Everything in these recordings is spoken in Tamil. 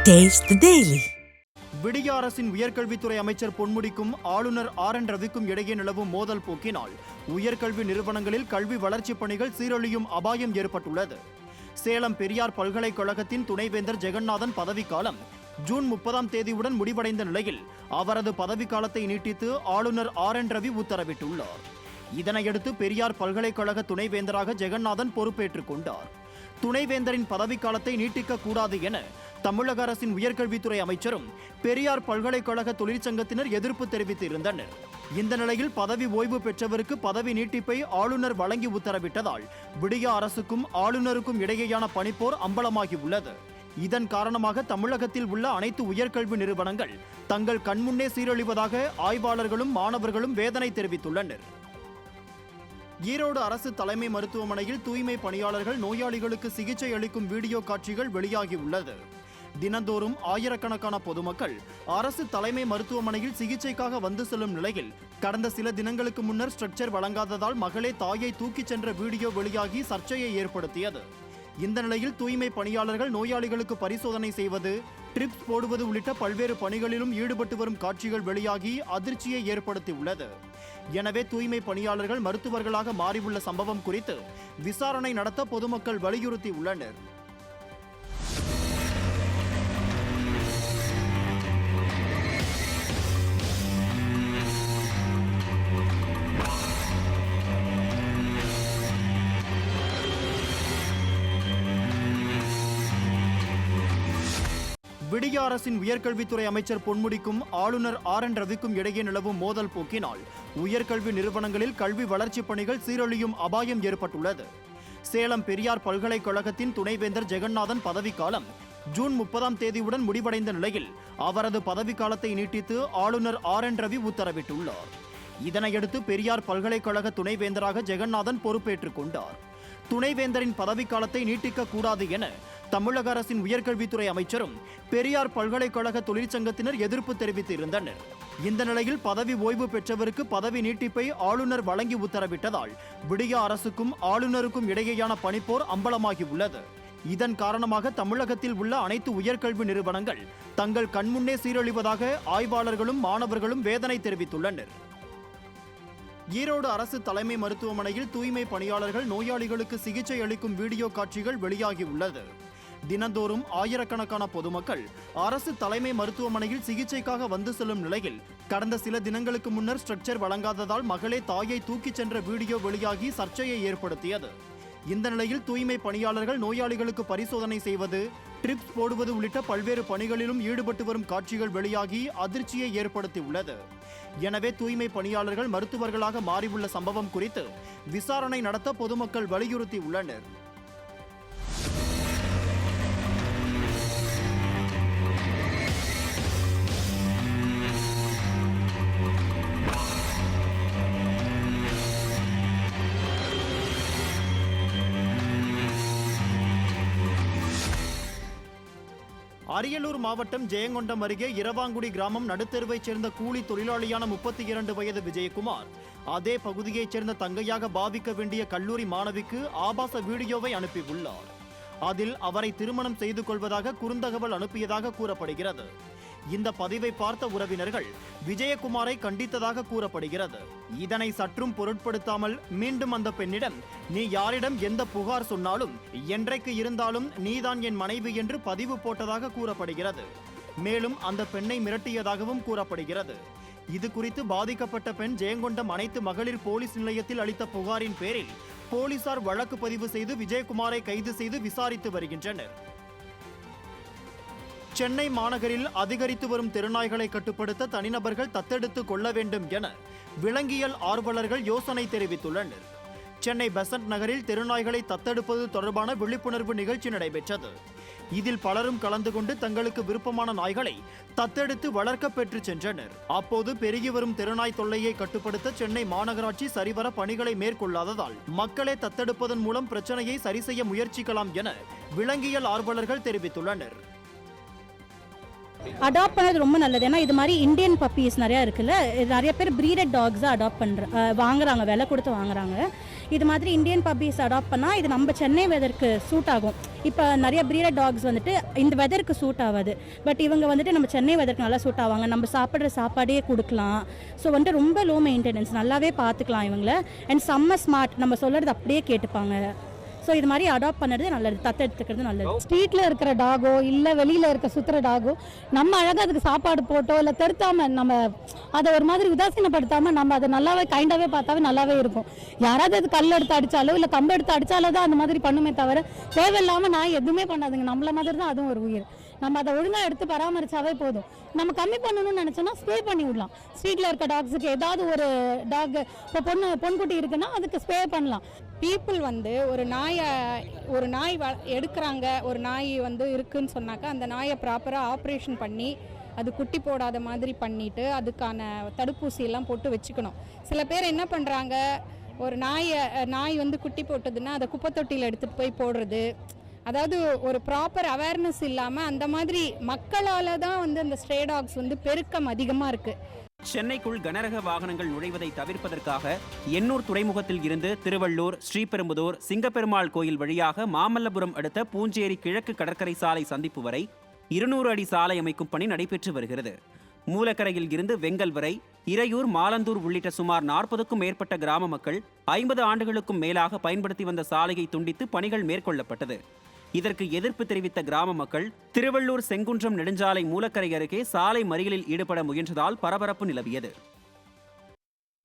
Taste the Daily. விடிய அரசின் உயர்கல்வித்துறை அமைச்சர் பொன்முடிக்கும் ஆளுநர் RN ரவிக்கும் இடையே நிலவும் மோதல் போக்கினால் உயர்கல்வி நிறுவனங்களில் கல்வி வளர்ச்சிப் பணிகள் சீரழியும் அபாயம் ஏற்பட்டுள்ளது. சேலம் பெரியார் பல்கலைக்கழகத்தின் துணைவேந்தர் ஜெகநாதன் பதவிக்காலம் ஜூன் 30ஆம் தேதியுடன் முடிவடைந்த நிலையில் அவரது பதவிக்காலத்தை நீட்டித்து ஆளுநர் RN ரவி உத்தரவிட்டுள்ளார். இதனையடுத்து பெரியார் பல்கலைக்கழக துணைவேந்தராக ஜெகநாதன் பொறுப்பேற்றுக் கொண்டார். துணைவேந்தரின் பதவிக்காலத்தை நீட்டிக்க கூடாது என தமிழக அரசின் உயர்கல்வித்துறை அமைச்சரும் பெரியார் பல்கலைக்கழக தொழிற்சங்கத்தினர் எதிர்ப்பு தெரிவித்திருந்தனர். இந்த நிலையில் பதவி ஓய்வு பெற்றவருக்கு பதவி நீட்டிப்பை ஆளுநர் வழங்கி உத்தரவிட்டதால் விடிய அரசுக்கும் ஆளுநருக்கும் இடையேயான பனிப்போர் அம்பலமாகி உள்ளது. இதன் காரணமாக தமிழகத்தில் உள்ள அனைத்து உயர்கல்வி நிறுவனங்கள் தங்கள் கண்முன்னே சீரழிவதாக ஆய்வாளர்களும் மாணவர்களும் வேதனை தெரிவித்துள்ளனர். ஈரோடு அரசு தலைமை மருத்துவமனையில் தூய்மை பணியாளர்கள் நோயாளிகளுக்கு சிகிச்சை அளிக்கும் வீடியோ காட்சிகள் வெளியாகியுள்ளது. தினந்தோறும் ஆயிரக்கணக்கான பொதுமக்கள் அரசு தலைமை மருத்துவமனையில் சிகிச்சைக்காக வந்து செல்லும் நிலையில் கடந்த சில தினங்களுக்கு முன்னர் ஸ்ட்ரக்சர் வழங்காததால் மகளே தாயை தூக்கிச் சென்ற வீடியோ வெளியாகி சர்ச்சையை ஏற்படுத்தியது. இந்த நிலையில் தூய்மை பணியாளர்கள் நோயாளிகளுக்கு பரிசோதனை செய்வது, ட்ரிப்ஸ் போடுவது உள்ளிட்ட பல்வேறு பணிகளிலும் ஈடுபட்டு வரும் காட்சிகள் வெளியாகி அதிர்ச்சியை ஏற்படுத்தியுள்ளது. எனவே தூய்மை பணியாளர்கள் மருத்துவர்களாக மாறியுள்ள சம்பவம் குறித்து விசாரணை நடத்த பொதுமக்கள் வலியுறுத்தியுள்ளனர். விடிய அரசின் உயர்கல்வித்துறை அமைச்சர் பொன்முடிக்கும் ஆளுநர் RN ரவிக்கும் இடையே நிலவும் மோதல் போக்கினால் உயர்கல்வி நிறுவனங்களில் கல்வி வளர்ச்சிப் பணிகள் சீரழியும் அபாயம் ஏற்பட்டுள்ளது. சேலம் பெரியார் பல்கலைக்கழகத்தின் துணைவேந்தர் ஜெகநாதன் பதவிக்காலம் ஜூன் 30ஆம் தேதியுடன் முடிவடைந்த நிலையில் அவரது பதவிக்காலத்தை நீட்டித்து ஆளுநர் RN ரவி உத்தரவிட்டுள்ளார். இதனையடுத்து பெரியார் பல்கலைக்கழக துணைவேந்தராக ஜெகநாதன் பொறுப்பேற்றுக் கொண்டார். துணைவேந்தரின் பதவிக்காலத்தை நீட்டிக்க கூடாது என தமிழக அரசின் உயர்கல்வித்துறை அமைச்சரும் பெரியார் பல்கலைக்கழக தொழிற்சங்கத்தினர் எதிர்ப்பு தெரிவித்திருந்தனர். இந்த நிலையில் பதவி ஓய்வு பெற்றவருக்கு பதவி நீட்டிப்பை ஆளுநர் வழங்கி உத்தரவிட்டதால் விடிய அரசுக்கும் ஆளுநருக்கும் இடையேயான பனிப்போர் அம்பலமாகி உள்ளது. இதன் காரணமாக தமிழகத்தில் உள்ள அனைத்து உயர்கல்வி நிறுவனங்கள் தங்கள் கண்முன்னே சீரழிவதாக ஆய்வாளர்களும் மாணவர்களும் வேதனை தெரிவித்துள்ளனர். ஈரோடு அரசு தலைமை மருத்துவமனையில் தூய்மை பணியாளர்கள் நோயாளிகளுக்கு சிகிச்சை அளிக்கும் வீடியோ காட்சிகள் வெளியாகியுள்ளது. தினந்தோறும் ஆயிரக்கணக்கான பொதுமக்கள் அரசு தலைமை மருத்துவமனையில் சிகிச்சைக்காக வந்து செல்லும் நிலையில் கடந்த சில தினங்களுக்கு முன்னர் ஸ்ட்ரக்சர் வழங்காததால் மகளே தாயை தூக்கிச் சென்ற வீடியோ வெளியாகி சர்ச்சையை ஏற்படுத்தியது. இந்த நிலையில் தூய்மை பணியாளர்கள் நோயாளிகளுக்கு பரிசோதனை செய்வது, ட்ரிப்ஸ் போடுவது உள்ளிட்ட பல்வேறு பணிகளிலும் ஈடுபட்டு வரும் காட்சிகள் வெளியாகி அதிர்ச்சியை ஏற்படுத்தியுள்ளது. எனவே தூய்மை பணியாளர்கள் மருத்துவர்களாக மாறியுள்ள சம்பவம் குறித்து விசாரணை நடத்த பொதுமக்கள் வலியுறுத்தியுள்ளனர். அரியலூர் மாவட்டம் ஜெயங்கொண்டம் அருகே இரவாங்குடி கிராமம் நடுத்தெருவைச் சேர்ந்த கூலி தொழிலாளியான 32 வயது விஜயகுமார் அதே பகுதியைச் சேர்ந்த தங்கையாக பாவிக்க வேண்டிய கல்லூரி மாணவிக்கு ஆபாச வீடியோவை அனுப்பியுள்ளார். அதில் அவரை திருமணம் செய்து கொள்வதாக குறுந்தகவல் அனுப்பியதாக கூறப்படுகிறது. இந்த பதிவை பார்த்த உறவினர்கள் விஜயகுமாரை கண்டித்ததாக கூறப்படுகிறது. இதனை சற்றும் பொருட்படுத்தாமல் மீண்டும் அந்த பெண்ணிடம், நீ யாரிடம் எந்த புகார் சொன்னாலும் என்றைக்கு இருந்தாலும் நீதான் என் மனைவி என்று பதிவு போட்டதாக கூறப்படுகிறது. மேலும் அந்த பெண்ணை மிரட்டியதாகவும் கூறப்படுகிறது. இது குறித்து பாதிக்கப்பட்ட பெண் ஜெயங்கொண்டம் அனைத்து மகளிர் போலீஸ் நிலையத்தில் அளித்த புகாரின் பேரில் போலீசார் வழக்கு பதிவு செய்து விஜயகுமாரை கைது செய்து விசாரித்து வருகின்றனர். சென்னை மாநகரில் அதிகரித்து வரும் தெருநாய்களை கட்டுப்படுத்த தனிநபர்கள் தத்தெடுத்து கொள்ள வேண்டும் என விலங்கியல் ஆர்வலர்கள் யோசனை தெரிவித்துள்ளனர். சென்னை பெசன்ட் நகரில் தெருநாய்களை தத்தெடுப்பது தொடர்பான விழிப்புணர்வு நிகழ்ச்சி நடைபெற்றது. இதில் பலரும் கலந்து கொண்டு தங்களுக்கு விருப்பமான நாய்களை தத்தெடுத்து வளர்க்க பெற்று சென்றனர். அப்போது பெருகி வரும் தெருநாய் தொல்லையை கட்டுப்படுத்த சென்னை மாநகராட்சி சரிவர பணிகளை மேற்கொள்ளாததால் மக்களே தத்தெடுப்பதன் மூலம் பிரச்சனையை சரி செய்ய முயற்சிக்கலாம் என விலங்கியல் ஆர்வலர்கள் தெரிவித்துள்ளனர். அடாப்ட் பண்ணது ரொம்ப நல்லது. ஏன்னா இது மாதிரி இந்தியன் பப்பீஸ் நிறையா இருக்குல்ல, நிறைய பேர் ப்ரீடட் டாக்ஸாக அடாப்ட் வாங்குறாங்க, விலை கொடுத்து வாங்குறாங்க. இது மாதிரி இந்தியன் பப்பீஸ் அடாப்ட் பண்ணால் இது நம்ம சென்னை வெதருக்கு சூட் ஆகும். இப்போ நிறைய ப்ரீடட் டாக்ஸ் வந்துட்டு இந்த வெதருக்கு சூட் ஆகாது, பட் இவங்க வந்துட்டு நம்ம சென்னை வெதருக்கு நல்லா சூட் ஆவாங்க. நம்ம சாப்பிட்ற சாப்பாடே கொடுக்கலாம். ஸோ வந்துட்டு ரொம்ப லோ மெயின்டெனன்ஸ், நல்லாவே பார்த்துக்கலாம் இவங்கள. அண்ட் செம்ம ஸ்மார்ட், நம்ம சொல்கிறது அப்படியே கேட்டுப்பாங்க. ஸோ இது மாதிரி அடாப்ட் பண்ணுறது நல்லது, தத்தெடுத்துக்கிறது நல்லது. ஸ்ட்ரீட்டில் இருக்கிற டாகோ இல்லை வெளியில் இருக்க சுற்றுற டாகோ நம்ம அழகாக அதுக்கு சாப்பாடு போட்டோ இல்லை தடுத்தாமல் நம்ம அதை ஒரு மாதிரி உதாசீனப்படுத்தாமல் நம்ம அதை நல்லாவே கைண்டாகவே பார்த்தாவே நல்லாவே இருக்கும். யாராவது அது கல் எடுத்து அடித்தாலோ இல்லை கம்பு எடுத்து அடித்தாலோ தான் அந்த மாதிரி பண்ணுமே தவிர தேவையில்லாமல் நாய் எதுவுமே பண்ணாதுங்க. நம்மள மாதிரி தான் அதுவும் ஒரு உயிர். நம்ம அதை ஒழுங்காக எடுத்து பராமரித்தாவே போதும். நம்ம கம்மி பண்ணணும்னு நினச்சோன்னா ஸ்ப்ரே பண்ணி விடலாம். ஸ்ட்ரீட்டில் இருக்க டாக்ஸுக்கு ஏதாவது ஒரு டாக் இப்போ பொன்குட்டி இருக்குன்னா அதுக்கு ஸ்ப்ரே பண்ணலாம். பீப்புள் வந்து ஒரு நாய் எடுக்கிறாங்க, ஒரு நாய் வந்து இருக்குன்னு சொன்னாக்கா அந்த நாயை ப்ராப்பராக ஆப்ரேஷன் பண்ணி அது குட்டி போடாத மாதிரி பண்ணிவிட்டு அதுக்கான தடுப்பூசியெல்லாம் போட்டு வச்சுக்கணும். சில பேர் என்ன பண்ணுறாங்க, ஒரு நாய் வந்து குட்டி போட்டதுன்னா அதை குப்பை தொட்டியில் எடுத்துகிட்டு போய் போடுறது. அதாவது ஒரு ப்ராப்பர் அவேர்னஸ் இல்லாமல் அந்த மாதிரி மக்களால் தான் வந்து அந்த ஸ்ட்ரே டாக்ஸ் வந்து பெருக்கம் அதிகமாக இருக்குது. சென்னைக்குள் கனரக வாகனங்கள் நுழைவதை தவிர்ப்பதற்காக எண்ணூர் துறைமுகத்தில் இருந்து திருவள்ளூர், ஸ்ரீபெரும்புதூர், சிங்கப்பெருமாள் கோயில் வழியாக மாமல்லபுரம் அடுத்த பூஞ்சேரி கிழக்கு கடற்கரை சாலை சந்திப்பு வரை 200 அடி சாலை அமைக்கும் பணி நடைபெற்று வருகிறது. மூலக்கரையில் இருந்து வெங்கல் வரை, இரையூர், மாலந்தூர் உள்ளிட்ட சுமார் 40க்கும் மேற்பட்ட கிராம மக்கள் 50 ஆண்டுகளுக்கும் மேலாக பயன்படுத்தி வந்த சாலையை துண்டித்து பணிகள் மேற்கொள்ளப்பட்டது. இதற்கு எதிர்ப்பு தெரிவித்த கிராம மக்கள் திருவள்ளூர் செங்குன்றம் நெடுஞ்சாலை மூலக்கரை அருகே சாலை மறியலில் ஈடுபட முயன்றதால் பரபரப்பு நிலவியது.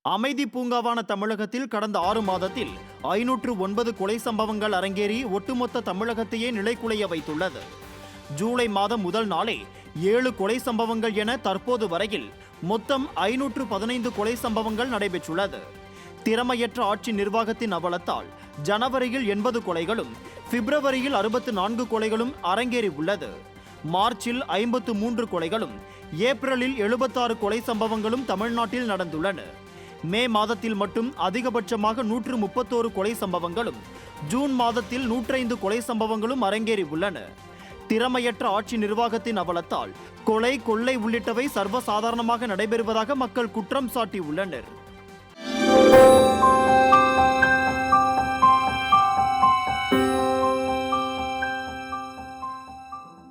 அமைதி பூங்காவான தமிழகத்தில் கடந்த 6 மாதத்தில் 509 கொலை சம்பவங்கள் அரங்கேறி ஒட்டுமொத்த தமிழகத்தையே நிலைகுலைய வைத்துள்ளது. ஜூலை மாதம் முதல் நாளே 7 கொலை சம்பவங்கள் என தற்போது வரையில் மொத்தம் 515 கொலை சம்பவங்கள் நடைபெற்றுள்ளது. திறமையற்ற ஆட்சி நிர்வாகத்தின் அவலத்தால் ஜனவரியில் 80 கொலைகளும், பிப்ரவரியில் 64 கொலைகளும் அரங்கேறி உள்ளது. மார்ச்சில் 53 கொலைகளும், ஏப்ரலில் 76 கொலை சம்பவங்களும் தமிழ்நாட்டில் நடந்துள்ளன. மே மாதத்தில் மட்டும் அதிகபட்சமாக 131 கொலை சம்பவங்களும், ஜூன் மாதத்தில் 105 கொலை சம்பவங்களும் அரங்கேறி உள்ளன. திறமையற்ற ஆட்சி நிர்வாகத்தின் அவலத்தால் கொலை, கொள்ளை உள்ளிட்டவை சர்வசாதாரணமாக நடைபெறுவதாக மக்கள் குற்றம் சாட்டி உள்ளனர்.